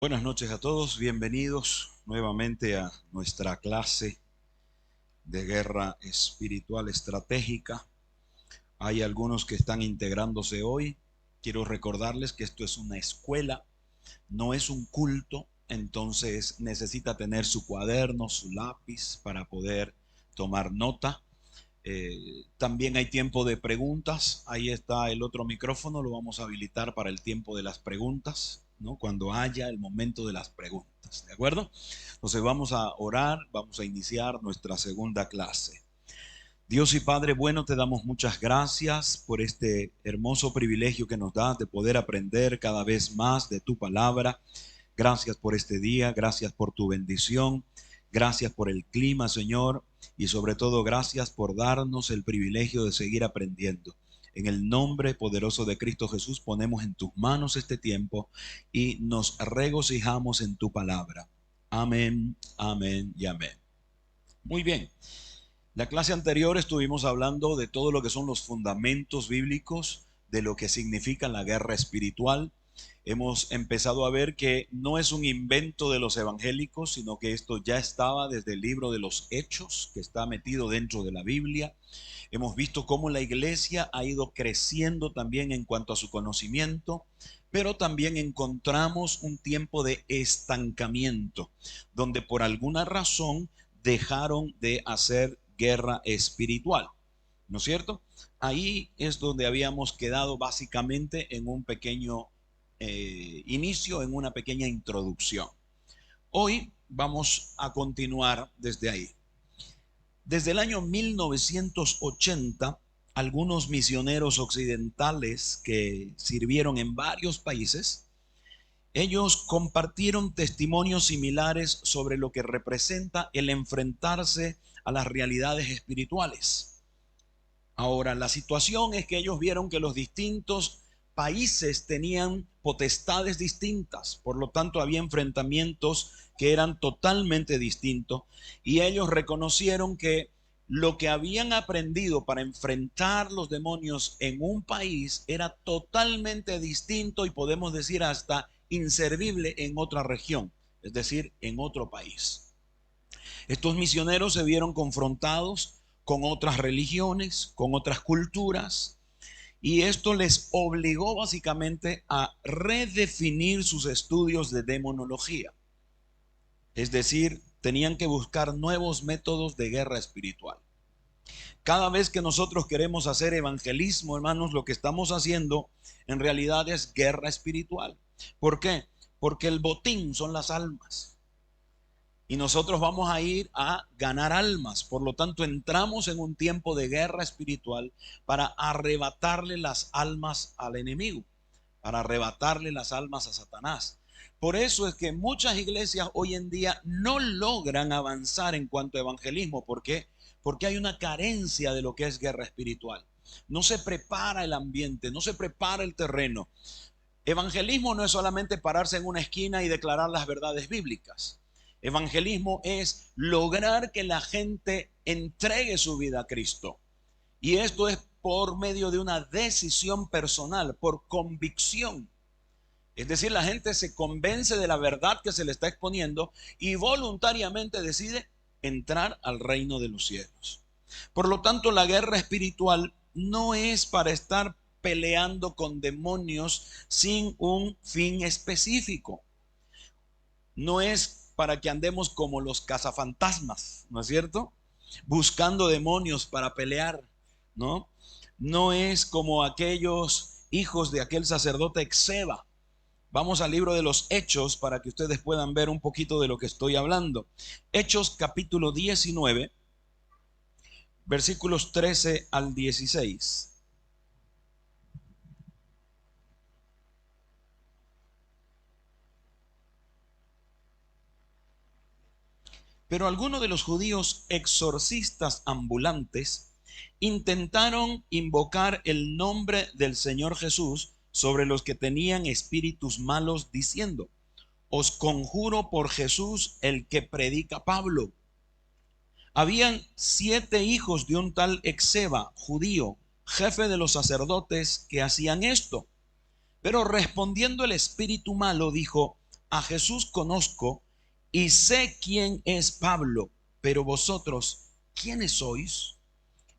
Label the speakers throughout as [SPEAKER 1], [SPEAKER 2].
[SPEAKER 1] Buenas noches a todos, bienvenidos nuevamente a nuestra clase de guerra espiritual estratégica. Hay algunos que están integrándose hoy. Quiero recordarles que esto es una escuela, no es un culto, entonces necesita tener su cuaderno, su lápiz para poder tomar nota. También hay tiempo de preguntas. Ahí está el otro micrófono, lo vamos a habilitar para el tiempo de las preguntas, ¿no? Cuando haya el momento de las preguntas, ¿de acuerdo? Entonces vamos a orar, vamos a iniciar nuestra segunda clase. Dios y Padre bueno, te damos muchas gracias por este hermoso privilegio que nos das de poder aprender cada vez más de tu palabra. Gracias por este día, gracias por tu bendición, gracias por el clima, Señor, y sobre todo gracias por darnos el privilegio de seguir aprendiendo. En el nombre poderoso de Cristo Jesús ponemos en tus manos este tiempo y nos regocijamos en tu palabra. Amén, amén y amén. Muy bien. La clase anterior estuvimos hablando de todo lo que son los fundamentos bíblicos, de lo que significa la guerra espiritual. Hemos empezado a ver que no es un invento de los evangélicos, sino que esto ya estaba desde el libro de los Hechos, que está metido dentro de la Biblia. Hemos visto cómo la iglesia ha ido creciendo también en cuanto a su conocimiento, pero también encontramos un tiempo de estancamiento, donde por alguna razón dejaron de hacer guerra espiritual, ¿no es cierto? Ahí es donde habíamos quedado básicamente en un pequeño inicio, en una pequeña introducción. Hoy vamos a continuar desde ahí. Desde el año 1980, algunos misioneros occidentales que sirvieron en varios países, ellos compartieron testimonios similares sobre lo que representa el enfrentarse a las realidades espirituales. Ahora, la situación es que ellos vieron que los distintos países tenían potestades distintas, por lo tanto había enfrentamientos que eran totalmente distintos y ellos reconocieron que lo que habían aprendido para enfrentar los demonios en un país era totalmente distinto y podemos decir hasta inservible en otra región, es decir, en otro país. Estos misioneros se vieron confrontados con otras religiones, con otras culturas, y esto les obligó básicamente a redefinir sus estudios de demonología. Es decir, tenían que buscar nuevos métodos de guerra espiritual. Cada vez que nosotros queremos hacer evangelismo, hermanos, lo que estamos haciendo en realidad es guerra espiritual. ¿Por qué? Porque el botín son las almas. Y nosotros vamos a ir a ganar almas. Por lo tanto, entramos en un tiempo de guerra espiritual para arrebatarle las almas al enemigo, para arrebatarle las almas a Satanás. Por eso es que muchas iglesias hoy en día no logran avanzar en cuanto a evangelismo. ¿Por qué? Porque hay una carencia de lo que es guerra espiritual. No se prepara el ambiente, no se prepara el terreno. Evangelismo no es solamente pararse en una esquina y declarar las verdades bíblicas. Evangelismo es lograr que la gente entregue su vida a Cristo. Y esto es por medio de una decisión personal, por convicción. Es decir, la gente se convence de la verdad que se le está exponiendo y voluntariamente decide entrar al reino de los cielos. Por lo tanto, la guerra espiritual no es para estar peleando con demonios sin un fin específico. No es para que andemos como los cazafantasmas, ¿no es cierto? Buscando demonios para pelear, ¿no? No es como aquellos hijos de aquel sacerdote Exeba. Vamos al libro de los Hechos para que ustedes puedan ver un poquito de lo que estoy hablando. Hechos capítulo 19, versículos 13 al 16. Pero algunos de los judíos exorcistas ambulantes intentaron invocar el nombre del Señor Jesús sobre los que tenían espíritus malos, diciendo: os conjuro por Jesús el que predica Pablo. Habían 7 hijos de un tal Exeba, judío, jefe de los sacerdotes, que hacían esto. Pero respondiendo el espíritu malo, dijo: a Jesús conozco y sé quién es Pablo, pero vosotros, ¿quiénes sois?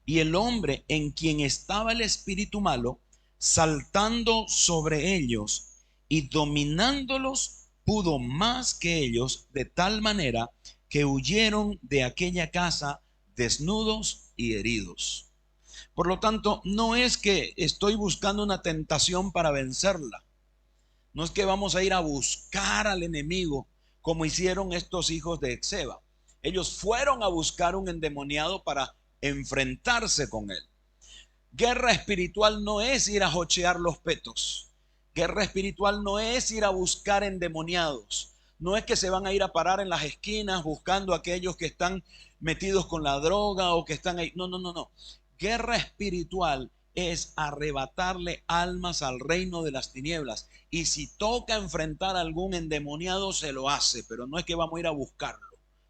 [SPEAKER 1] Y el hombre en quien estaba el espíritu malo, saltando sobre ellos y dominándolos, pudo más que ellos, de tal manera que huyeron de aquella casa desnudos y heridos. Por lo tanto, no es que estoy buscando una tentación para vencerla. No es que vamos a ir a buscar al enemigo como hicieron estos hijos de Exeba. Ellos fueron a buscar un endemoniado para enfrentarse con él. Guerra espiritual no es ir a jochear los petos. Guerra espiritual no es ir a buscar endemoniados. No es que se van a ir a parar en las esquinas buscando a aquellos que están metidos con la droga o que están ahí. No, no, no, no. Guerra espiritual es arrebatarle almas al reino de las tinieblas. Y si toca enfrentar a algún endemoniado, se lo hace, pero no es que vamos a ir a buscarlo.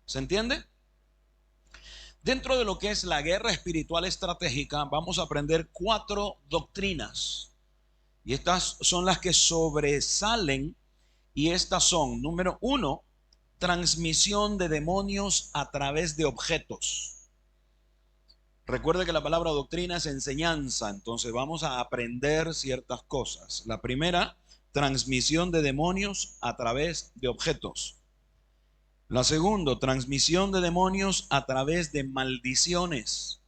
[SPEAKER 1] ¿Se entiende? Dentro de lo que es la guerra espiritual estratégica, vamos a aprender 4 doctrinas. Y estas son las que sobresalen. Y estas son, número 1, transmisión de demonios a través de objetos. Recuerde que la palabra doctrina es enseñanza, entonces vamos a aprender ciertas cosas. La primera, transmisión de demonios a través de objetos. La segunda, transmisión de demonios a través de maldiciones.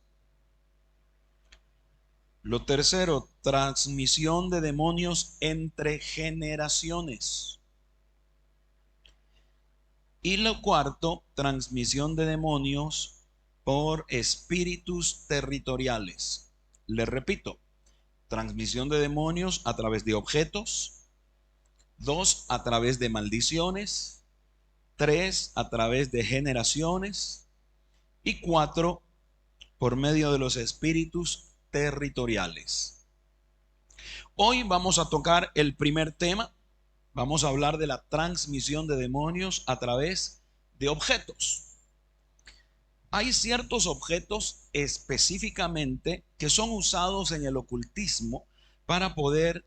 [SPEAKER 1] Lo tercero, transmisión de demonios entre generaciones. Y lo cuarto, transmisión de demonios por espíritus territoriales. Les repito, transmisión de demonios a través de objetos. 2, a través de maldiciones. 3, a través de generaciones. Y 4, por medio de los espíritus territoriales. Hoy vamos a tocar el primer tema. Vamos a hablar de la transmisión de demonios a través de objetos. Hay ciertos objetos específicamente que son usados en el ocultismo para poder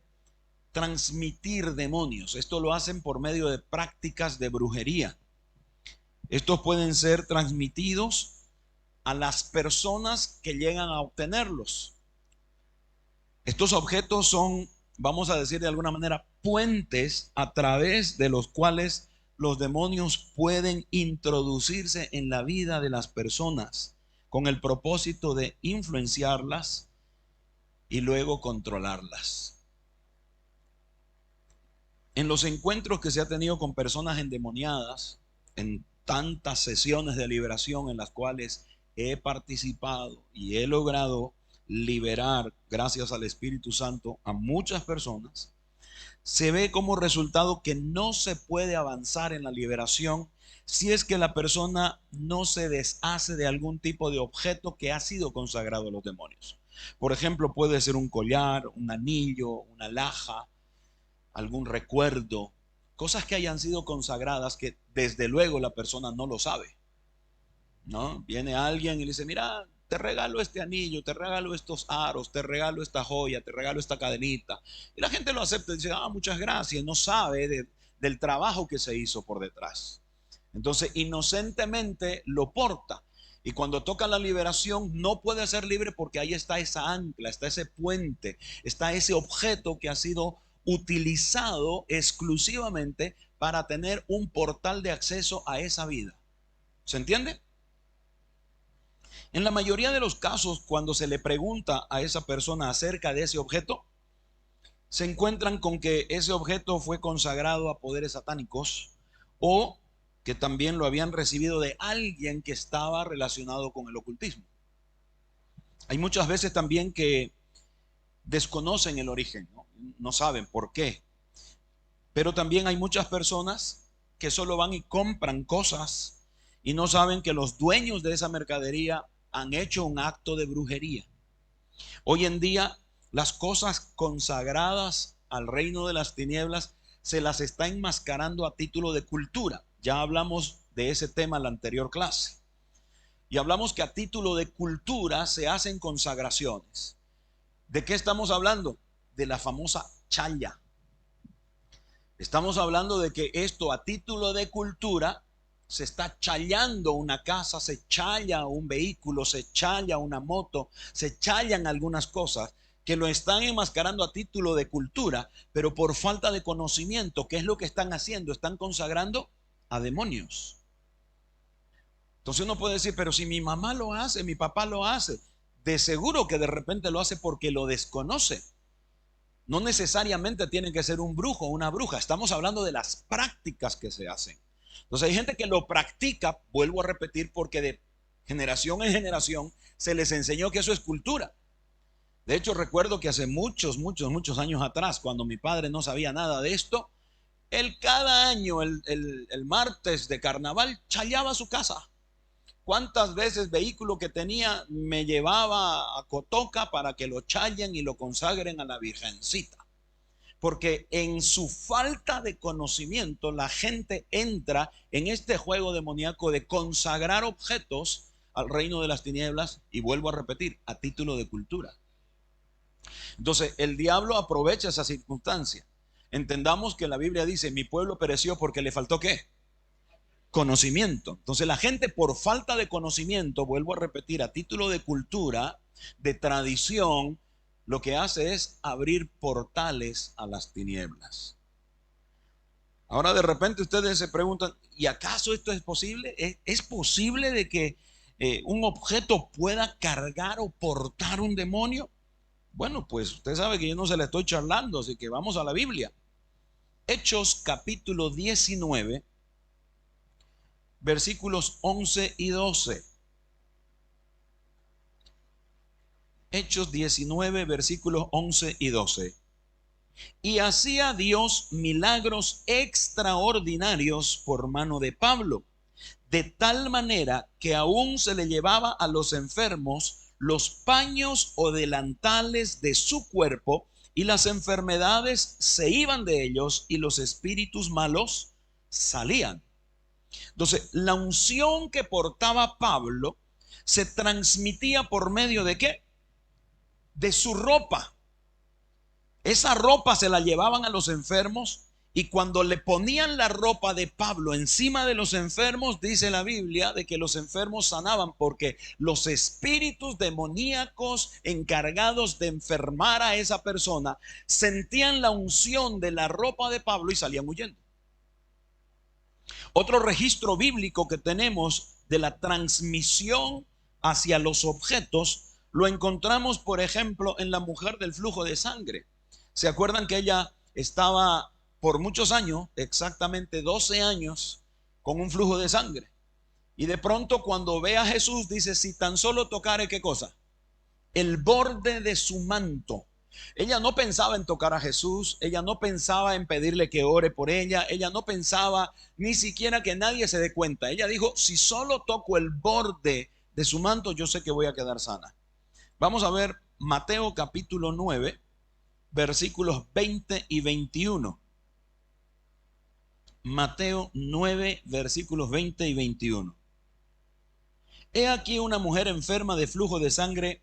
[SPEAKER 1] transmitir demonios. Esto lo hacen por medio de prácticas de brujería. Estos pueden ser transmitidos a las personas que llegan a obtenerlos. Estos objetos son, vamos a decir de alguna manera, puentes a través de los cuales los demonios pueden introducirse en la vida de las personas con el propósito de influenciarlas y luego controlarlas. En los encuentros que se ha tenido con personas endemoniadas, en tantas sesiones de liberación en las cuales he participado y he logrado liberar, gracias al Espíritu Santo, a muchas personas, se ve como resultado que no se puede avanzar en la liberación si es que la persona no se deshace de algún tipo de objeto que ha sido consagrado a los demonios. Por ejemplo, puede ser un collar, un anillo, una alhaja, algún recuerdo, cosas que hayan sido consagradas que desde luego la persona no lo sabe, ¿no? Viene alguien y le dice, mira, te regalo este anillo, te regalo estos aros, te regalo esta joya, te regalo esta cadenita. Y la gente lo acepta y dice, muchas gracias. No sabe del trabajo que se hizo por detrás. Entonces, inocentemente lo porta. Y cuando toca la liberación, no puede ser libre porque ahí está esa ancla, está ese puente, está ese objeto que ha sido utilizado exclusivamente para tener un portal de acceso a esa vida. ¿Se entiende? En la mayoría de los casos, cuando se le pregunta a esa persona acerca de ese objeto, se encuentran con que ese objeto fue consagrado a poderes satánicos o que también lo habían recibido de alguien que estaba relacionado con el ocultismo. Hay muchas veces también que desconocen el origen, no saben por qué. Pero también hay muchas personas que solo van y compran cosas y no saben que los dueños de esa mercadería han hecho un acto de brujería. Hoy en día las cosas consagradas al reino de las tinieblas se las está enmascarando a título de cultura. Ya hablamos de ese tema en la anterior clase. Y hablamos que a título de cultura se hacen consagraciones. ¿De qué estamos hablando? De la famosa challa. Estamos hablando de que esto a título de cultura se está chayando una casa, se chaya un vehículo, se chaya una moto, se chayan algunas cosas que lo están enmascarando a título de cultura, pero por falta de conocimiento, ¿qué es lo que están haciendo? Están consagrando a demonios. Entonces uno puede decir, pero si mi mamá lo hace, mi papá lo hace, de seguro que de repente lo hace porque lo desconoce. No necesariamente tiene que ser un brujo o una bruja. Estamos hablando de las prácticas que se hacen. Entonces hay gente que lo practica, vuelvo a repetir, porque de generación en generación se les enseñó que eso es cultura. De hecho, recuerdo que hace muchos años atrás, cuando mi padre no sabía nada de esto, él cada año, el martes de carnaval, chayaba su casa. ¿Cuántas veces vehículo que tenía me llevaba a Cotoca para que lo chayen y lo consagren a la Virgencita? Porque en su falta de conocimiento la gente entra en este juego demoníaco de consagrar objetos al reino de las tinieblas, y vuelvo a repetir, a título de cultura. Entonces el diablo aprovecha esa circunstancia. Entendamos que la Biblia dice, mi pueblo pereció porque le faltó ¿qué? Conocimiento. Entonces la gente por falta de conocimiento, vuelvo a repetir, a título de cultura, de tradición, lo que hace es abrir portales a las tinieblas. Ahora de repente ustedes se preguntan, ¿y acaso esto es posible? ¿Es posible de que un objeto pueda cargar o portar un demonio? Bueno, pues usted sabe que yo no se le estoy charlando, así que vamos a la Biblia. Hechos capítulo 19, versículos 11 y 12. Hechos 19, versículos 11 y 12. Y hacía Dios milagros extraordinarios por mano de Pablo, de tal manera que aún se le llevaba a los enfermos los paños o delantales de su cuerpo, y las enfermedades se iban de ellos y los espíritus malos salían. Entonces, la unción que portaba Pablo se transmitía por medio de ¿qué? De su ropa. Esa ropa se la llevaban a los enfermos, y cuando le ponían la ropa de Pablo encima de los enfermos, dice la Biblia de que los enfermos sanaban, porque los espíritus demoníacos encargados de enfermar a esa persona sentían la unción de la ropa de Pablo y salían huyendo. Otro registro bíblico que tenemos de la transmisión hacia los objetos lo encontramos, por ejemplo, en la mujer del flujo de sangre. ¿Se acuerdan que ella estaba por muchos años, exactamente 12 años, con un flujo de sangre? Y de pronto cuando ve a Jesús dice, si tan solo tocare, ¿qué cosa? El borde de su manto. Ella no pensaba en tocar a Jesús, ella no pensaba en pedirle que ore por ella no pensaba ni siquiera que nadie se dé cuenta. Ella dijo, si solo toco el borde de su manto, yo sé que voy a quedar sana. Vamos a ver Mateo capítulo 9, versículos 20 y 21. Mateo 9, versículos 20 y 21. He aquí una mujer enferma de flujo de sangre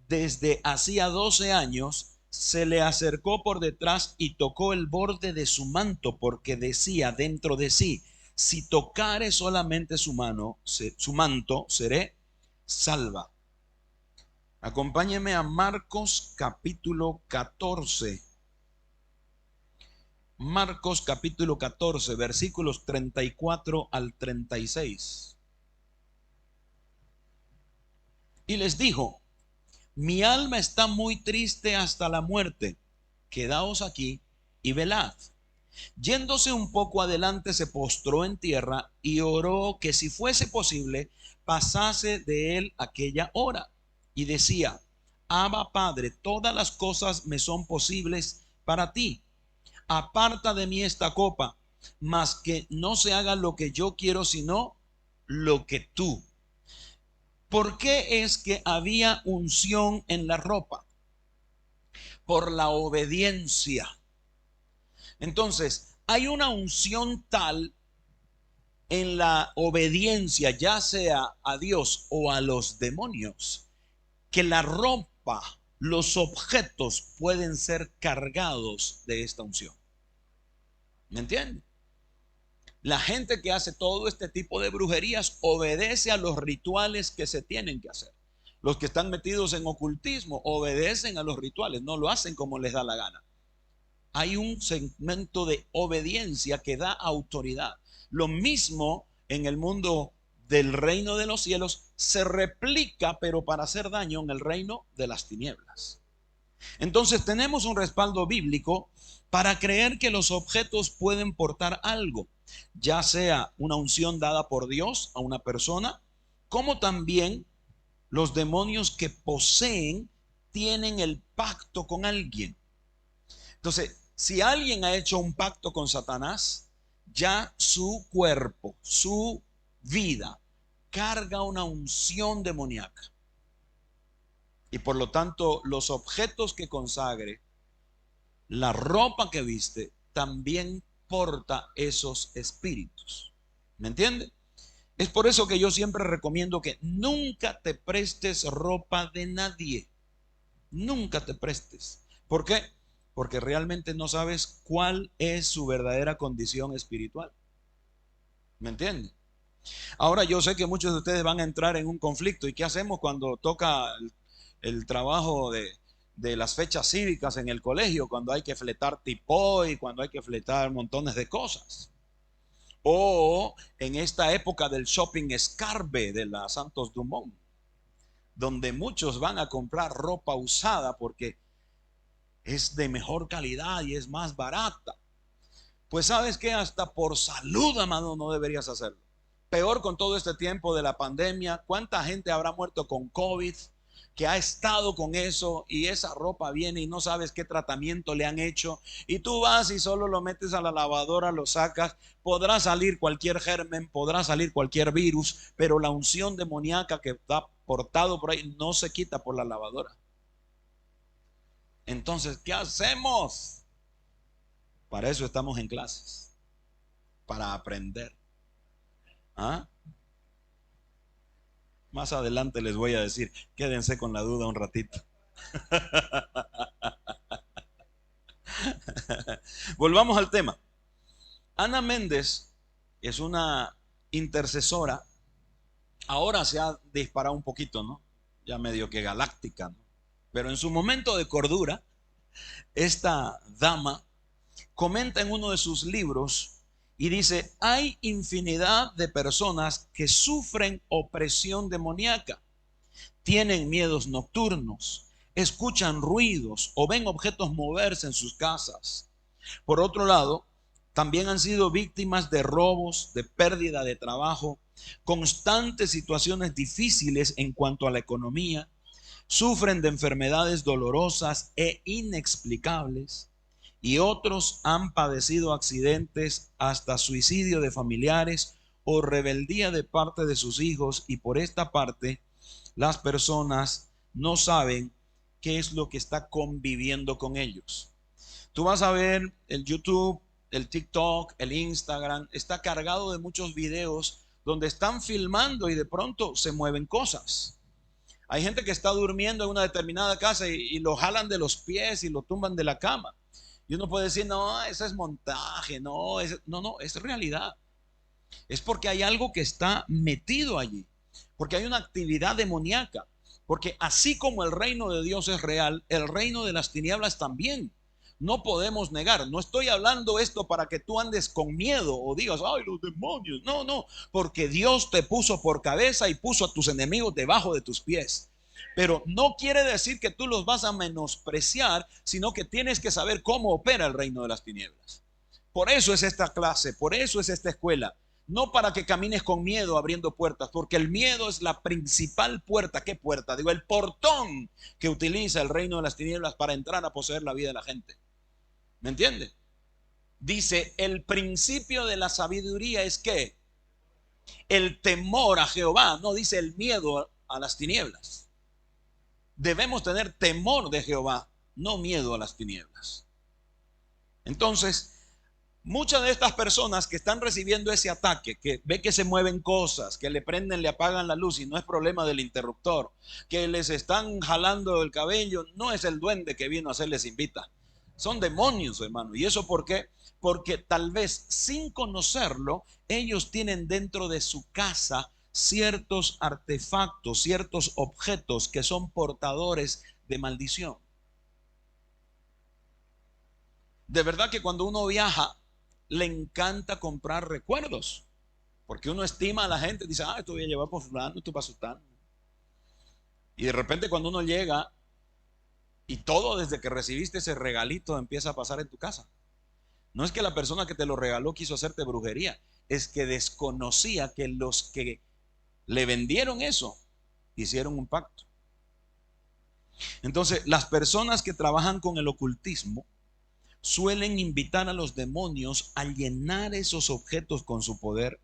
[SPEAKER 1] desde hacía 12 años, se le acercó por detrás y tocó el borde de su manto, porque decía dentro de sí, si tocare solamente su manto, seré salva. Acompáñeme a Marcos capítulo 14. Marcos capítulo 14, versículos 34 al 36. Y les dijo, mi alma está muy triste hasta la muerte, quedaos aquí y velad. Yéndose un poco adelante, se postró en tierra y oró que si fuese posible, pasase de él aquella hora. Y decía, Abba Padre, todas las cosas me son posibles para ti. Aparta de mí esta copa, mas que no se haga lo que yo quiero, sino lo que tú. ¿Por qué es que había unción en la ropa? Por la obediencia. Entonces, hay una unción tal en la obediencia, ya sea a Dios o a los demonios, que la ropa, los objetos pueden ser cargados de esta unción. ¿Me entiende? La gente que hace todo este tipo de brujerías obedece a los rituales que se tienen que hacer. Los que están metidos en ocultismo obedecen a los rituales, no lo hacen como les da la gana. Hay un segmento de obediencia que da autoridad. Lo mismo en el mundo del reino de los cielos se replica, pero para hacer daño en el reino de las tinieblas. Entonces tenemos un respaldo bíblico para creer que los objetos pueden portar algo, ya sea una unción dada por Dios a una persona, como también los demonios que poseen tienen el pacto con alguien. Entonces, si alguien ha hecho un pacto con Satanás, ya su cuerpo, su vida, carga una unción demoníaca. Y por lo tanto, los objetos que consagre, la ropa que viste, también porta esos espíritus. ¿Me entiende? Es por eso que yo siempre recomiendo que nunca te prestes ropa de nadie. Nunca te prestes. ¿Por qué? Porque realmente no sabes cuál es su verdadera condición espiritual. ¿Me entiende? Ahora yo sé que muchos de ustedes van a entrar en un conflicto. ¿Y qué hacemos cuando toca el trabajo de las fechas cívicas en el colegio? Cuando hay que fletar tipoy, cuando hay que fletar montones de cosas. O en esta época del shopping escarbe de la Santos Dumont, donde muchos van a comprar ropa usada porque es de mejor calidad y es más barata. Pues sabes que hasta por salud, amado, no deberías hacerlo. Peor con todo este tiempo de la pandemia. ¿Cuánta gente habrá muerto con COVID que ha estado con eso y esa ropa viene y no sabes qué tratamiento le han hecho? Y tú vas y solo lo metes a la lavadora, lo sacas. Podrá salir cualquier germen, podrá salir cualquier virus, pero la unción demoníaca que está portado por ahí no se quita por la lavadora. Entonces, ¿qué hacemos? Para eso estamos en clases, para aprender. ¿Ah? Más adelante les voy a decir, quédense con la duda un ratito. Volvamos al tema. Ana Méndez es una intercesora. Ahora se ha disparado un poquito, ¿no? Ya medio que galáctica, ¿no? Pero en su momento de cordura, esta dama comenta en uno de sus libros y dice: hay infinidad de personas que sufren opresión demoníaca, tienen miedos nocturnos, escuchan ruidos o ven objetos moverse en sus casas. Por otro lado, también han sido víctimas de robos, de pérdida de trabajo, constantes situaciones difíciles en cuanto a la economía, sufren de enfermedades dolorosas e inexplicables, y otros han padecido accidentes, hasta suicidio de familiares o rebeldía de parte de sus hijos, y por esta parte las personas no saben qué es lo que está conviviendo con ellos. Tú vas a ver el YouTube, el TikTok, el Instagram, está cargado de muchos videos donde están filmando y de pronto se mueven cosas. Hay gente que está durmiendo en una determinada casa y lo jalan de los pies y lo tumban de la cama. Y uno puede decir: no, eso es montaje, no, es realidad. Es porque hay algo que está metido allí, porque hay una actividad demoníaca, porque así como el reino de Dios es real, el reino de las tinieblas también. No podemos negar. No estoy hablando esto para que tú andes con miedo o digas: ay, los demonios. No, no, porque Dios te puso por cabeza y puso a tus enemigos debajo de tus pies. Pero no quiere decir que tú los vas a menospreciar, sino que tienes que saber cómo opera el reino de las tinieblas. Por eso es esta clase, por eso es esta escuela. No para que camines con miedo abriendo puertas, porque el miedo es la principal puerta. ¿Qué puerta? Digo, el portón que utiliza el reino de las tinieblas para entrar a poseer la vida de la gente. ¿Me entiende? Dice: el principio de la sabiduría es que el temor a Jehová. No dice el miedo a las tinieblas. Debemos tener temor de Jehová, no miedo a las tinieblas. Entonces, muchas de estas personas que están recibiendo ese ataque, que ve que se mueven cosas, que le prenden, le apagan la luz y no es problema del interruptor, que les están jalando el cabello, no es el duende que vino a hacerles invita. Son demonios, hermano. ¿Y eso por qué? Porque tal vez sin conocerlo, ellos tienen dentro de su casa ciertos artefactos, ciertos objetos que son portadores de maldición. De verdad que cuando uno viaja, le encanta comprar recuerdos, porque uno estima a la gente, dice, esto voy a llevar por fulano, esto para sultano. Y de repente cuando uno llega y todo desde que recibiste ese regalito empieza a pasar en tu casa. No es que la persona que te lo regaló quiso hacerte brujería, es que desconocía que los que le vendieron eso hicieron un pacto. Entonces, las personas que trabajan con el ocultismo suelen invitar a los demonios a llenar esos objetos con su poder,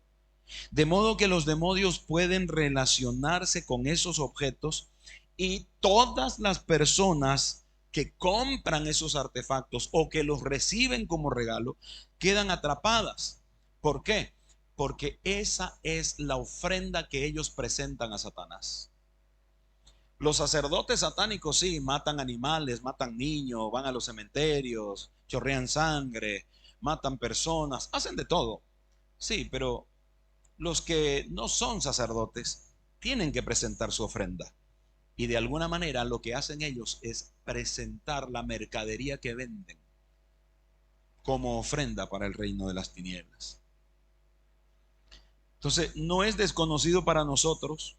[SPEAKER 1] de modo que los demonios pueden relacionarse con esos objetos y todas las personas que compran esos artefactos o que los reciben como regalo quedan atrapadas. ¿Por qué? Porque esa es la ofrenda que ellos presentan a Satanás. Los sacerdotes satánicos sí, matan animales, matan niños, van a los cementerios, chorrean sangre, matan personas, hacen de todo. Sí, pero los que no son sacerdotes tienen que presentar su ofrenda. Y de alguna manera lo que hacen ellos es presentar la mercadería que venden como ofrenda para el reino de las tinieblas. Entonces, no es desconocido para nosotros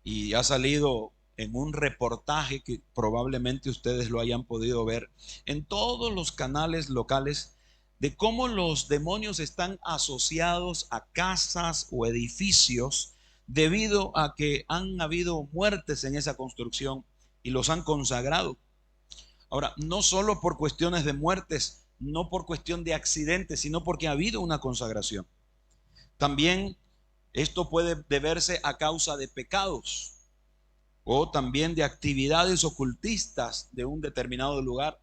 [SPEAKER 1] y ha salido en un reportaje que probablemente ustedes lo hayan podido ver en todos los canales locales de cómo los demonios están asociados a casas o edificios debido a que han habido muertes en esa construcción y los han consagrado. Ahora, no solo por cuestiones de muertes, no por cuestión de accidentes, sino porque ha habido una consagración. También esto puede deberse a causa de pecados o también de actividades ocultistas de un determinado lugar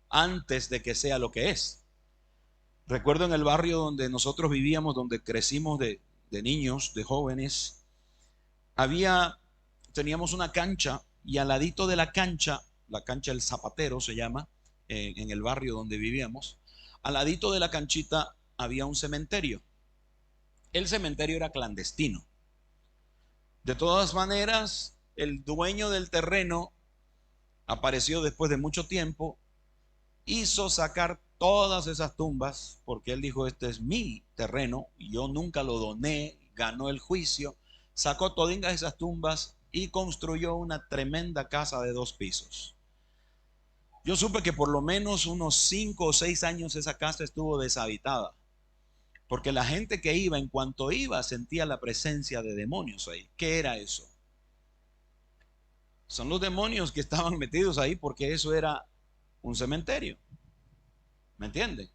[SPEAKER 1] antes de que sea lo que es. Recuerdo en el barrio donde nosotros vivíamos, donde crecimos de niños, de jóvenes, teníamos una cancha y al ladito de la cancha El Zapatero se llama, en el barrio donde vivíamos, al ladito de la canchita había un cementerio. El cementerio era clandestino. De todas maneras, el dueño del terreno apareció después de mucho tiempo, hizo sacar todas esas tumbas, porque él dijo, este es mi terreno, yo nunca lo doné, ganó el juicio, sacó todas esas tumbas y construyó una tremenda casa de 2 pisos. Yo supe que por lo menos unos 5 o 6 años esa casa estuvo deshabitada, porque la gente que iba, en cuanto iba, sentía la presencia de demonios ahí. ¿Qué era eso? Son los demonios que estaban metidos ahí porque eso era un cementerio. ¿Me entienden?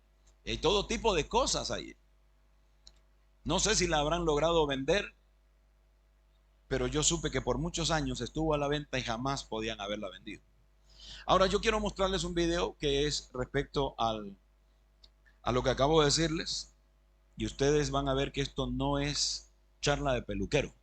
[SPEAKER 1] Hay todo tipo de cosas ahí. No sé si la habrán logrado vender, pero yo supe que por muchos años estuvo a la venta y jamás podían haberla vendido. Ahora yo quiero mostrarles un video que es respecto a lo que acabo de decirles, y ustedes van a ver que esto no es charla de peluquero.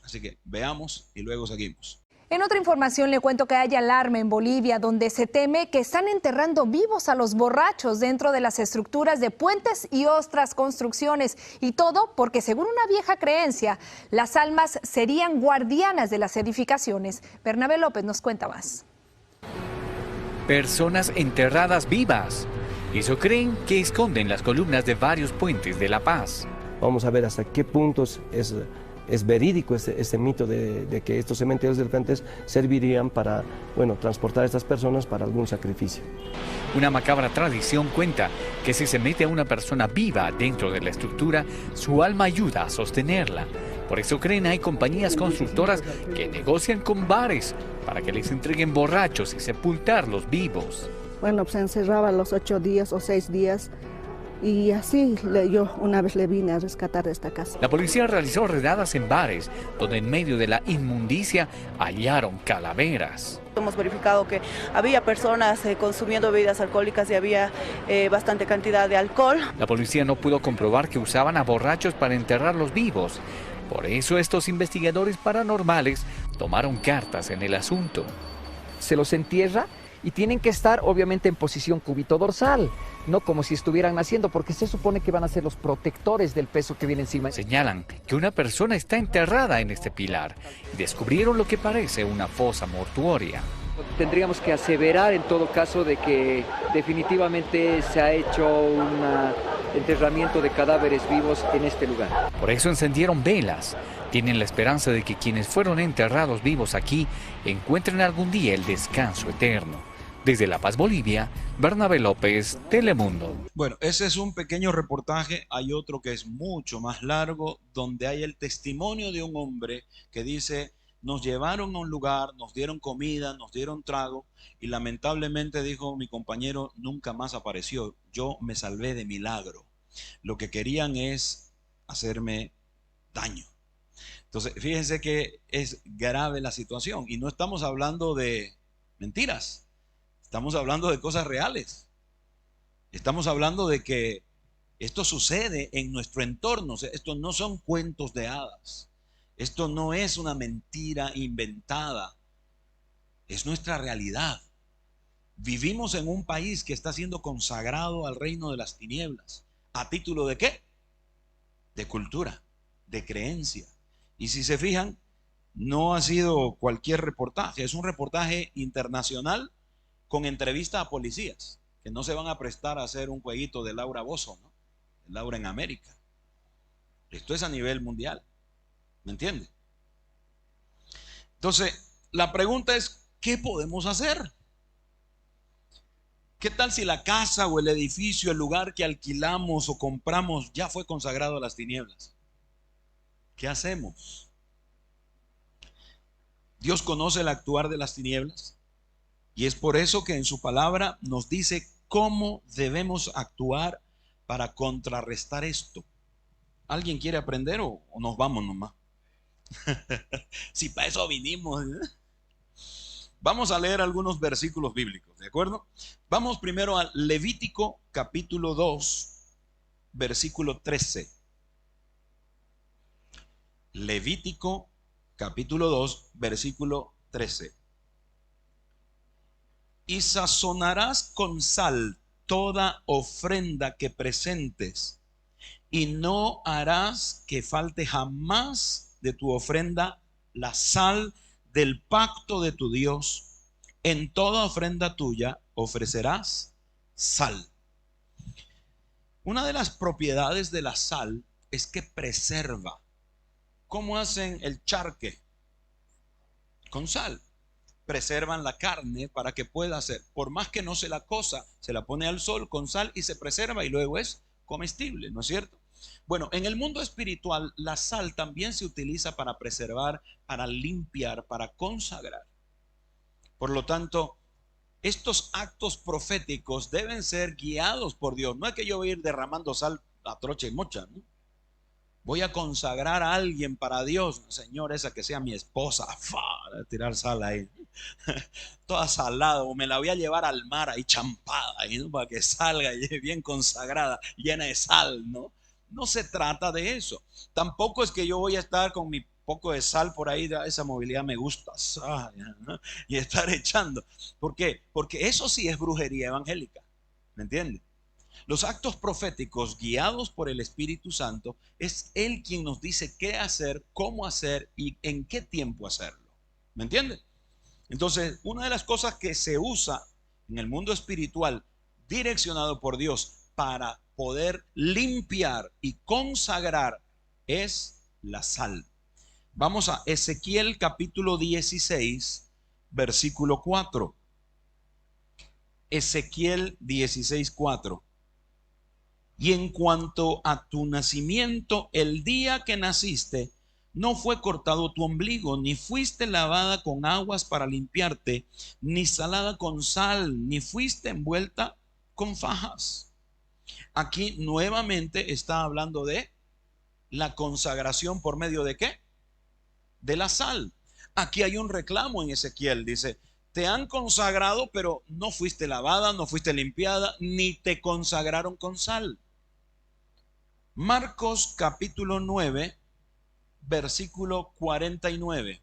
[SPEAKER 1] Así que veamos y luego seguimos.
[SPEAKER 2] En otra información le cuento que hay alarma en Bolivia, donde se teme que están enterrando vivos a los borrachos dentro de las estructuras de puentes y otras construcciones. Y todo porque, según una vieja creencia, las almas serían guardianas de las edificaciones. Bernabé López nos cuenta más.
[SPEAKER 3] Personas enterradas vivas. Eso creen que esconden las columnas de varios puentes de La Paz.
[SPEAKER 4] Vamos a ver hasta qué puntos es verídico este mito de que estos cementerios elefantes servirían para, transportar a estas personas para algún sacrificio.
[SPEAKER 3] Una macabra tradición cuenta que si se mete a una persona viva dentro de la estructura, su alma ayuda a sostenerla. Por eso creen hay compañías constructoras que negocian con bares para que les entreguen borrachos y sepultarlos vivos.
[SPEAKER 5] Bueno, pues se encerraba los 8 días o 6 días. Y así yo una vez le vine a rescatar de esta casa.
[SPEAKER 3] La policía realizó redadas en bares, donde en medio de la inmundicia hallaron calaveras.
[SPEAKER 5] Hemos verificado que había personas consumiendo bebidas alcohólicas y había bastante cantidad de alcohol.
[SPEAKER 3] La policía no pudo comprobar que usaban a borrachos para enterrarlos vivos. Por eso estos investigadores paranormales tomaron cartas en el asunto.
[SPEAKER 6] Se los entierra y tienen que estar obviamente en posición cúbito-dorsal, no como si estuvieran naciendo, porque se supone que van a ser los protectores del peso que viene encima.
[SPEAKER 3] Señalan que una persona está enterrada en este pilar y descubrieron lo que parece una fosa mortuoria.
[SPEAKER 6] Tendríamos que aseverar en todo caso de que definitivamente se ha hecho un enterramiento de cadáveres vivos en este lugar.
[SPEAKER 3] Por eso encendieron velas. Tienen la esperanza de que quienes fueron enterrados vivos aquí encuentren algún día el descanso eterno. Desde La Paz, Bolivia, Bernabé López, Telemundo.
[SPEAKER 1] Bueno, ese es un pequeño reportaje. Hay otro que es mucho más largo, donde hay el testimonio de un hombre que dice: nos llevaron a un lugar, nos dieron comida, nos dieron trago y lamentablemente, dijo mi compañero, nunca más apareció. Yo me salvé de milagro. Lo que querían es hacerme daño. Entonces, fíjense que es grave la situación y no estamos hablando de mentiras. Estamos hablando de cosas reales. Estamos hablando de que esto sucede en nuestro entorno. O sea, esto no son cuentos de hadas. Esto no es una mentira inventada. Es nuestra realidad. Vivimos en un país que está siendo consagrado al reino de las tinieblas. ¿A título de qué? De cultura, de creencia. Y si se fijan, no ha sido cualquier reportaje. Es un reportaje internacional con entrevista a policías, que no se van a prestar a hacer un jueguito de Laura Bozzo, ¿no? Laura en América. Esto es a nivel mundial. ¿Me entiende? Entonces, la pregunta es, ¿qué podemos hacer? ¿Qué tal si la casa o el edificio, el lugar que alquilamos o compramos ya fue consagrado a las tinieblas? ¿Qué hacemos? Dios conoce el actuar de las tinieblas y es por eso que en su palabra nos dice cómo debemos actuar para contrarrestar esto. ¿Alguien quiere aprender o nos vamos nomás? Si para eso vinimos, ¿eh? Vamos a leer algunos versículos bíblicos, ¿de acuerdo? Vamos primero a Levítico capítulo 2, versículo 13. Levítico capítulo 2, versículo 13. Y sazonarás con sal toda ofrenda que presentes, y no harás que falte jamás de tu ofrenda la sal del pacto de tu Dios. En toda ofrenda tuya ofrecerás sal. Una de las propiedades de la sal es que preserva. ¿Cómo hacen el charque? Con sal. Preservan la carne para que pueda ser, por más que no se la cosa, se la pone al sol con sal y se preserva y luego es comestible, ¿no es cierto? Bueno, en el mundo espiritual la sal también se utiliza para preservar, para limpiar, para consagrar. Por lo tanto, estos actos proféticos deben ser guiados por Dios. No es que yo voy a ir derramando sal a trocha y mocha, ¿no? Voy a consagrar a alguien para Dios, Señor, esa que sea mi esposa, tirar sal ahí, toda salada, o me la voy a llevar al mar ahí champada, ¿no? Para que salga bien consagrada, llena de sal, ¿no? No se trata de eso. Tampoco es que yo voy a estar con mi poco de sal por ahí, esa movilidad me gusta, ¿no? Y estar echando. ¿Por qué? Porque eso sí es brujería evangélica, ¿me entiende? Los actos proféticos guiados por el Espíritu Santo es Él quien nos dice qué hacer, cómo hacer y en qué tiempo hacerlo. ¿Me entiende? Entonces, una de las cosas que se usa en el mundo espiritual direccionado por Dios para poder limpiar y consagrar es la sal. Vamos a Ezequiel capítulo 16, versículo 4. Ezequiel 16, 4. Y en cuanto a tu nacimiento, el día que naciste, no fue cortado tu ombligo, ni fuiste lavada con aguas para limpiarte, ni salada con sal, ni fuiste envuelta con fajas. Aquí nuevamente está hablando de la consagración por medio de ¿qué? De la sal. Aquí hay un reclamo en Ezequiel, dice, te han consagrado, pero no fuiste lavada, no fuiste limpiada, ni te consagraron con sal. Marcos capítulo 9, versículo 49.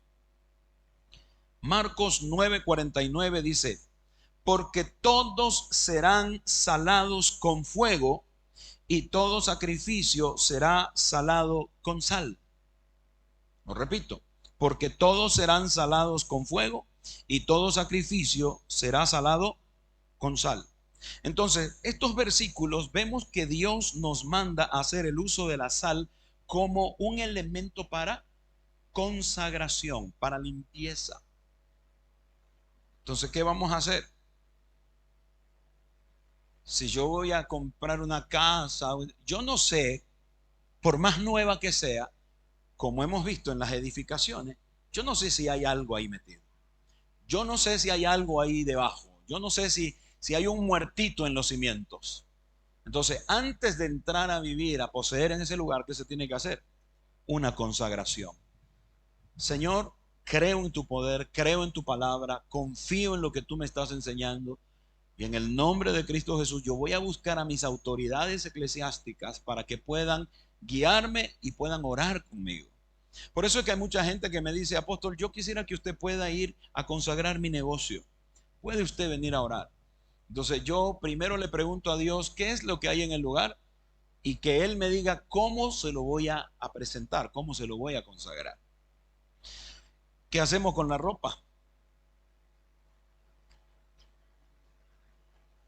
[SPEAKER 1] Marcos 9:49 dice, porque todos serán salados con fuego y todo sacrificio será salado con sal. Lo repito, porque todos serán salados con fuego y todo sacrificio será salado con sal. Entonces, estos versículos vemos que Dios nos manda a hacer el uso de la sal como un elemento para consagración, para limpieza. Entonces, ¿qué vamos a hacer? Si yo voy a comprar una casa, yo no sé, por más nueva que sea, como hemos visto en las edificaciones, yo no sé si hay algo ahí metido. Yo no sé si hay algo ahí debajo. Yo no sé si hay un muertito en los cimientos. Entonces, antes de entrar a vivir, a poseer en ese lugar, ¿qué se tiene que hacer? Una consagración. Señor, creo en tu poder, creo en tu palabra, confío en lo que tú me estás enseñando. Y en el nombre de Cristo Jesús, yo voy a buscar a mis autoridades eclesiásticas para que puedan guiarme y puedan orar conmigo. Por eso es que hay mucha gente que me dice, apóstol, yo quisiera que usted pueda ir a consagrar mi negocio. ¿Puede usted venir a orar? Entonces yo primero le pregunto a Dios qué es lo que hay en el lugar y que Él me diga cómo se lo voy a presentar, cómo se lo voy a consagrar. ¿Qué hacemos con la ropa?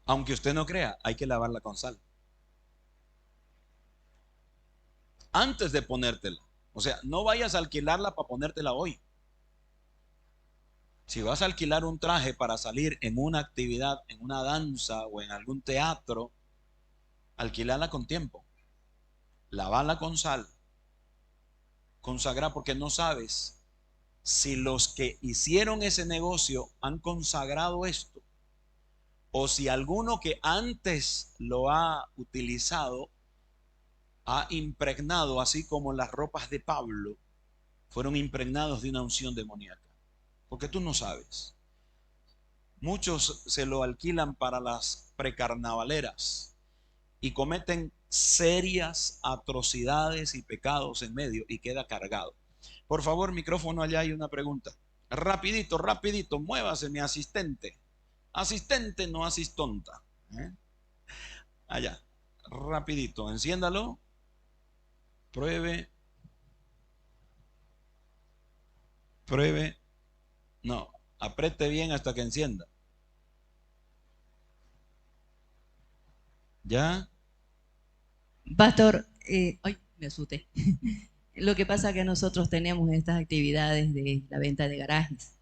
[SPEAKER 1] Aunque usted no crea, hay que lavarla con sal. Antes de ponértela. O sea, no vayas a alquilarla para ponértela hoy. Si vas a alquilar un traje para salir en una actividad, en una danza o en algún teatro, alquilala con tiempo. Lavala con sal. Consagrar, porque no sabes si los que hicieron ese negocio han consagrado esto, o si alguno que antes lo ha utilizado ha impregnado, así como las ropas de Pablo fueron impregnados de una unción demoníaca. Porque tú no sabes. Muchos se lo alquilan para las precarnavaleras y cometen serias atrocidades y pecados en medio y queda cargado. Por favor, micrófono, allá hay una pregunta. Rapidito, rapidito, muévase mi asistente. Asistente, no asistonta. Allá, rapidito, enciéndalo. Pruebe. Pruebe. No, apriete bien hasta que encienda. ¿Ya?
[SPEAKER 7] Pastor, ay, me asusté. Lo que pasa es que nosotros tenemos estas actividades de la venta de garajes,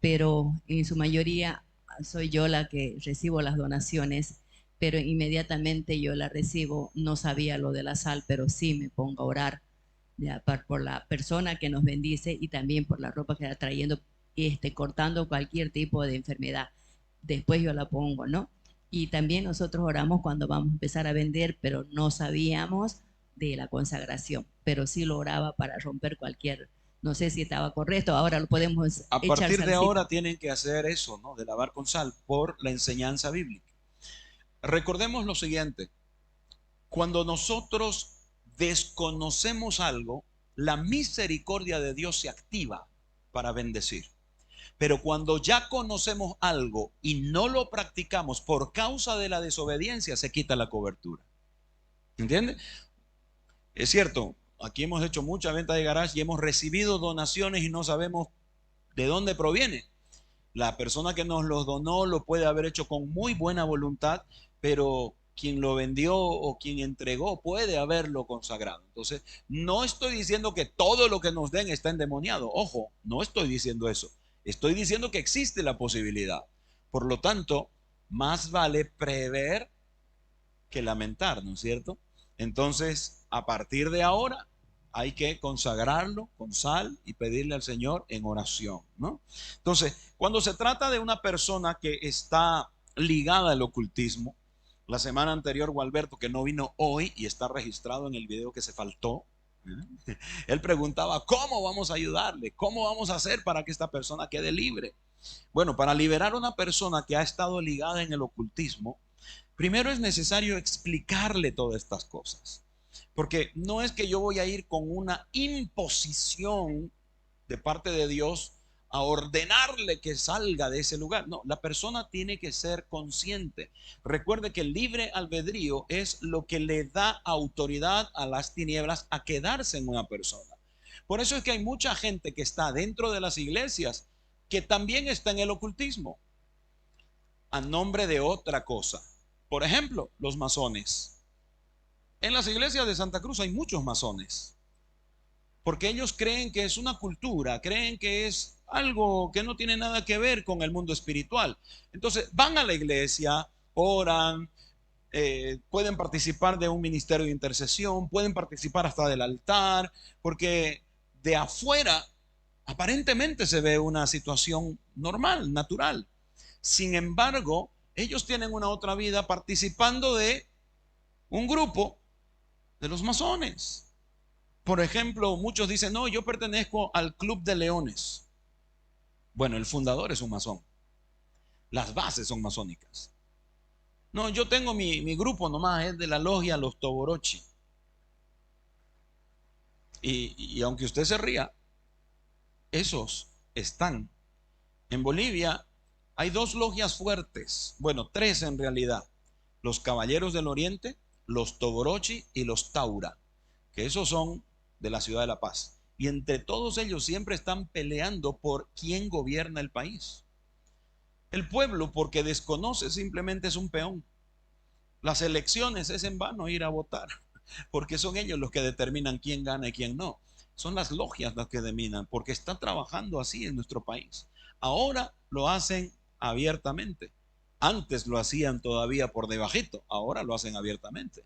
[SPEAKER 7] pero en su mayoría soy yo la que recibo las donaciones, pero inmediatamente yo la recibo, no sabía lo de la sal, pero sí me pongo a orar ya, por la persona que nos bendice y también por la ropa que está trayendo, cortando cualquier tipo de enfermedad. Después yo la pongo, ¿no? Y también nosotros oramos cuando vamos a empezar a vender, pero no sabíamos de la consagración, pero sí lo oraba para romper cualquier, no sé si estaba correcto, ahora lo podemos
[SPEAKER 1] a
[SPEAKER 7] echar
[SPEAKER 1] partir de
[SPEAKER 7] salsita.
[SPEAKER 1] ahora tienen que hacer eso, ¿no? De lavar con sal por la enseñanza bíblica. Recordemos lo siguiente, cuando nosotros desconocemos algo, la misericordia de Dios se activa para bendecir. Pero cuando ya conocemos algo y no lo practicamos por causa de la desobediencia, se quita la cobertura. ¿Entiende? Es cierto, aquí hemos hecho mucha venta de garage y hemos recibido donaciones y no sabemos de dónde proviene. La persona que nos los donó lo puede haber hecho con muy buena voluntad, pero quien lo vendió o quien entregó puede haberlo consagrado. Entonces, no estoy diciendo que todo lo que nos den está endemoniado. Ojo, no estoy diciendo eso. Estoy diciendo que existe la posibilidad. Por lo tanto, más vale prever que lamentar, ¿no es cierto? Entonces, a partir de ahora, hay que consagrarlo con sal y pedirle al Señor en oración, ¿no? Entonces, cuando se trata de una persona que está ligada al ocultismo, la semana anterior, Gualberto, que no vino hoy y está registrado en el video que se faltó, él preguntaba, ¿cómo vamos a ayudarle? ¿Cómo vamos a hacer para que esta persona quede libre? Bueno, para liberar a una persona que ha estado ligada en el ocultismo, primero es necesario explicarle todas estas cosas. Porque no es que yo voy a ir con una imposición de parte de Dios a ordenarle que salga de ese lugar. No, la persona tiene que ser consciente. Recuerde que el libre albedrío es lo que le da autoridad a las tinieblas a quedarse en una persona. Por eso es que hay mucha gente que está dentro de las iglesias que también está en el ocultismo a nombre de otra cosa. Por ejemplo, los masones. En las iglesias de Santa Cruz hay muchos masones, porque ellos creen que es una cultura, creen que es algo que no tiene nada que ver con el mundo espiritual. Entonces van a la iglesia, oran, pueden participar de un ministerio de intercesión, pueden participar hasta del altar, porque de afuera aparentemente se ve una situación normal, natural. Sin embargo, ellos tienen una otra vida participando de un grupo de los masones. Por ejemplo, muchos dicen, no, yo pertenezco al Club de Leones. Bueno, el fundador es un masón. Las bases son masónicas. No, yo tengo mi grupo nomás, es de la logia Los Toborochi. Y aunque usted se ría, esos están. En Bolivia hay dos logias fuertes, bueno, tres en realidad. Los Caballeros del Oriente, los Toborochi y los Taura, que esos son de la ciudad de La Paz. Y entre todos ellos siempre están peleando por quién gobierna el país. El pueblo, porque desconoce, simplemente es un peón. Las elecciones es en vano ir a votar, porque son ellos los que determinan quién gana y quién no. Son las logias las que determinan, porque está trabajando así en nuestro país. Ahora lo hacen abiertamente. Antes lo hacían todavía por debajito, ahora lo hacen abiertamente.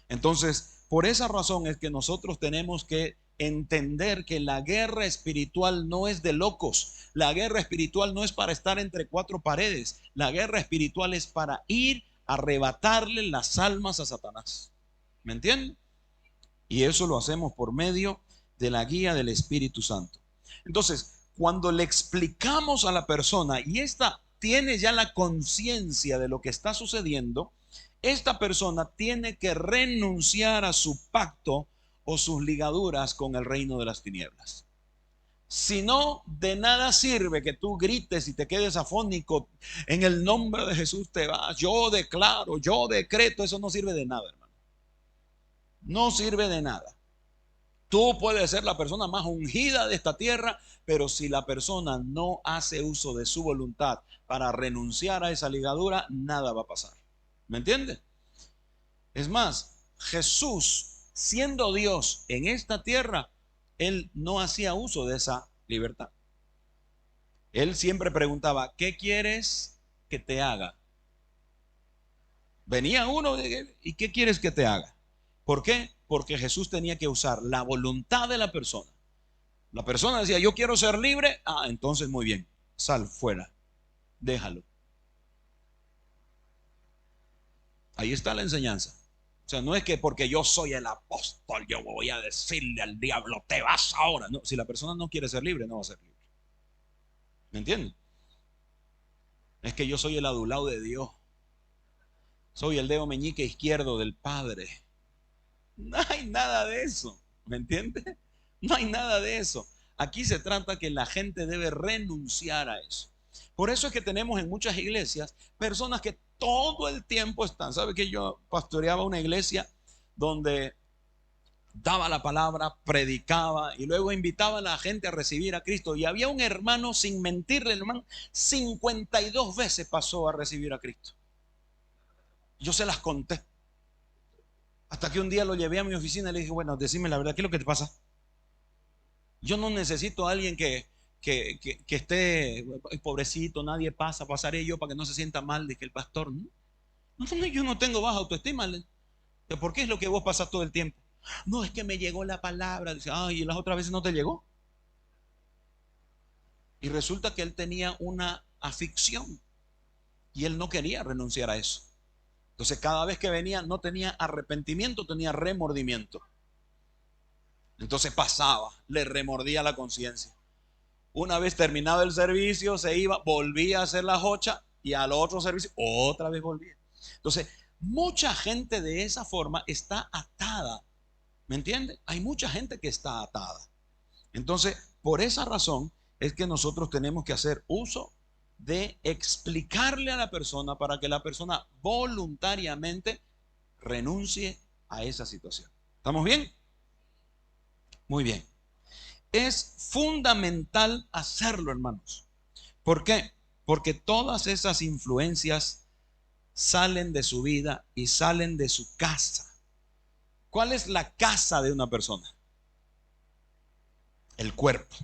[SPEAKER 1] Entonces, por esa razón es que nosotros tenemos que entender que la guerra espiritual no es de locos. La guerra espiritual no es para estar entre cuatro paredes. La guerra espiritual es para ir a arrebatarle las almas a Satanás. ¿Me entienden? Y eso lo hacemos por medio de la guía del Espíritu Santo. Entonces, cuando le explicamos a la persona y esta tiene ya la conciencia de lo que está sucediendo, esta persona tiene que renunciar a su pacto o sus ligaduras con el reino de las tinieblas. Si no, de nada sirve que tú grites y te quedes afónico. En el nombre de Jesús te vas. Yo declaro, yo decreto. Eso no sirve de nada, hermano. No sirve de nada. Tú puedes ser la persona más ungida de esta tierra, pero si la persona no hace uso de su voluntad para renunciar a esa ligadura, nada va a pasar. ¿Me entiende? Es más, Jesús, siendo Dios en esta tierra, Él no hacía uso de esa libertad. Él siempre preguntaba, ¿qué quieres que te haga? Venía uno, ¿y qué quieres que te haga? ¿Por qué? Porque Jesús tenía que usar la voluntad de la persona. La persona decía, yo quiero ser libre. Entonces muy bien, sal fuera, déjalo. Ahí está la enseñanza. O sea, no es que porque yo soy el apóstol, yo voy a decirle al diablo, te vas ahora. No, si la persona no quiere ser libre, no va a ser libre. ¿Me entienden? Es que yo soy el adulado de Dios. Soy el dedo meñique izquierdo del Padre. No hay nada de eso. ¿Me entiende? No hay nada de eso. Aquí se trata que la gente debe renunciar a eso. Por eso es que tenemos en muchas iglesias personas que todo el tiempo están. ¿Sabe que yo pastoreaba una iglesia donde daba la palabra, predicaba y luego invitaba a la gente a recibir a Cristo? Y había un hermano, sin mentirle, hermano, 52 veces pasó a recibir a Cristo. Yo se las conté. Hasta que un día lo llevé a mi oficina y le dije, bueno, decime la verdad, ¿qué es lo que te pasa? Yo no necesito a alguien que esté pobrecito, nadie pasaré yo para que no se sienta mal, dije el pastor. No, yo no tengo baja autoestima. ¿Por qué es lo que vos pasas todo el tiempo? No, es que me llegó la palabra. Dice, y las otras veces no te llegó. Y resulta que él tenía una afición y él no quería renunciar a eso. Entonces cada vez que venía no tenía arrepentimiento, tenía remordimiento. Entonces pasaba, le remordía la conciencia. Una vez terminado el servicio se iba, volvía a hacer la jocha y al otro servicio otra vez volvía. Entonces mucha gente de esa forma está atada. ¿Me entiende? Hay mucha gente que está atada. Entonces por esa razón es que nosotros tenemos que hacer uso de explicarle a la persona para que la persona voluntariamente renuncie a esa situación. ¿Estamos bien? Muy bien. Es fundamental hacerlo, hermanos. ¿Por qué? Porque todas esas influencias salen de su vida y salen de su casa. ¿Cuál es la casa de una persona? El cuerpo.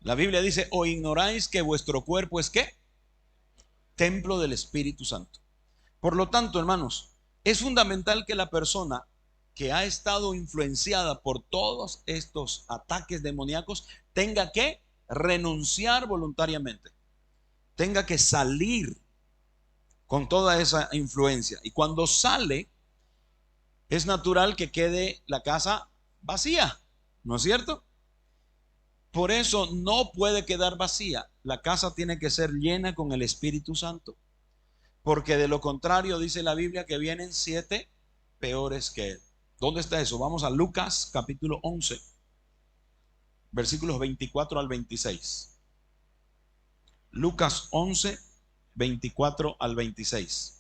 [SPEAKER 1] La Biblia dice, ¿o ignoráis que vuestro cuerpo es qué? Templo del Espíritu Santo. Por lo tanto, hermanos, es fundamental que la persona que ha estado influenciada por todos estos ataques demoníacos tenga que renunciar voluntariamente. Tenga que salir con toda esa influencia. Y cuando sale, es natural que quede la casa vacía, ¿no es cierto? Por eso no puede quedar vacía. La casa tiene que ser llena con el Espíritu Santo. Porque de lo contrario dice la Biblia que vienen 7 peores que él. ¿Dónde está eso? Vamos a Lucas capítulo 11, versículos 24 al 26. Lucas 11, 24 al 26.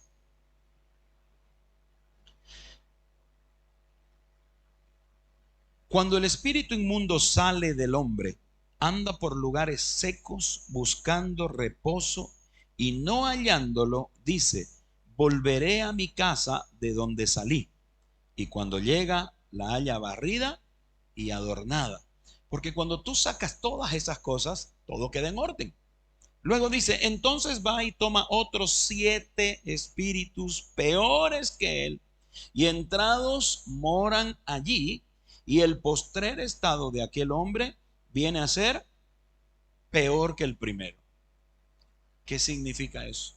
[SPEAKER 1] Cuando el espíritu inmundo sale del hombre, anda por lugares secos buscando reposo y no hallándolo, dice, volveré a mi casa de donde salí. Y cuando llega, la halla barrida y adornada. Porque cuando tú sacas todas esas cosas, todo queda en orden. Luego dice, entonces va y toma otros 7 espíritus peores que él, y entrados moran allí, y el postrer estado de aquel hombre viene a ser peor que el primero. ¿Qué significa eso?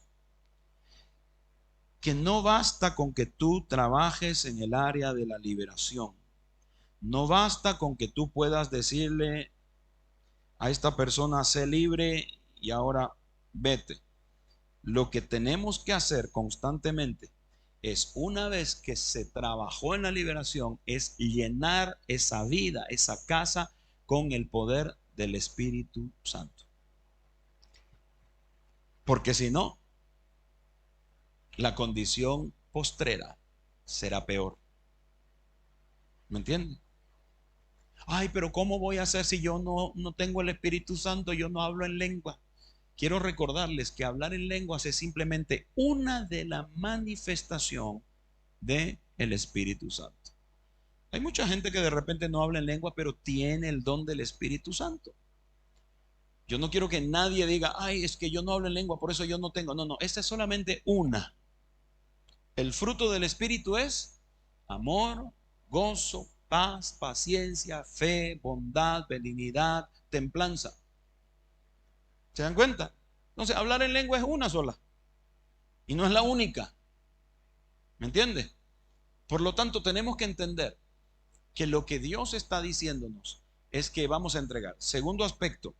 [SPEAKER 1] Que no basta con que tú trabajes en el área de la liberación. No basta con que tú puedas decirle a esta persona, sé libre y ahora vete. Lo que tenemos que hacer constantemente es, una vez que se trabajó en la liberación, es llenar esa vida, esa casa, con el poder del Espíritu Santo. Porque si no, la condición postrera será peor. ¿Me entienden? Ay, pero ¿cómo voy a hacer si yo no tengo el Espíritu Santo? Yo no hablo en lengua. Quiero recordarles que hablar en lenguas es simplemente una de las manifestaciones del Espíritu Santo. Hay mucha gente que de repente no habla en lengua, pero tiene el don del Espíritu Santo. Yo no quiero que nadie diga, ay, es que yo no hablo en lengua, por eso yo no tengo. No, esta es solamente una. El fruto del Espíritu es amor, gozo, paz, paciencia, fe, bondad, benignidad, templanza. ¿Se dan cuenta? Entonces, hablar en lengua es una sola y no es la única. ¿Me entiende? Por lo tanto, tenemos que entender que lo que Dios está diciéndonos es que vamos a entregar. Segundo aspecto,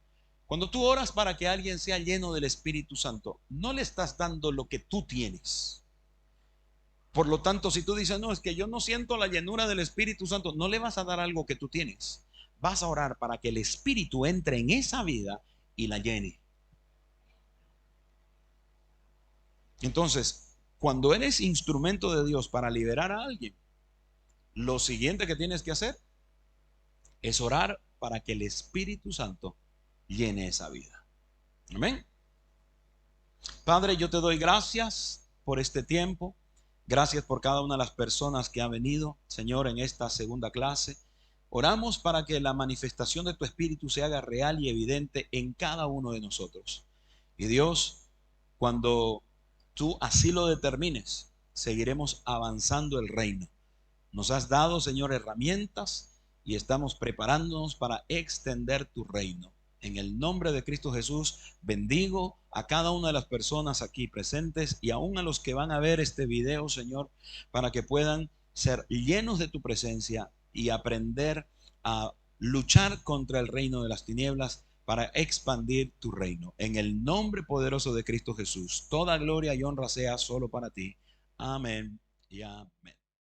[SPEAKER 1] cuando tú oras para que alguien sea lleno del Espíritu Santo, no le estás dando lo que tú tienes. Por lo tanto, si tú dices, no, es que yo no siento la llenura del Espíritu Santo, no le vas a dar algo que tú tienes. Vas a orar para que el Espíritu entre en esa vida y la llene. Entonces, cuando eres instrumento de Dios para liberar a alguien, lo siguiente que tienes que hacer es orar para que el Espíritu Santo llene esa vida. Amén. Padre, yo te doy gracias por este tiempo. Gracias por cada una de las personas que han venido, Señor, en esta segunda clase. Oramos para que la manifestación de tu Espíritu se haga real y evidente en cada uno de nosotros. Y Dios, cuando tú así lo determines, seguiremos avanzando el reino. Nos has dado, Señor, herramientas y estamos preparándonos para extender tu reino. En el nombre de Cristo Jesús, bendigo a cada una de las personas aquí presentes y aún a los que van a ver este video, Señor, para que puedan ser llenos de tu presencia y aprender a luchar contra el reino de las tinieblas para expandir tu reino. En el nombre poderoso de Cristo Jesús, toda gloria y honra sea solo para ti. Amén y amén.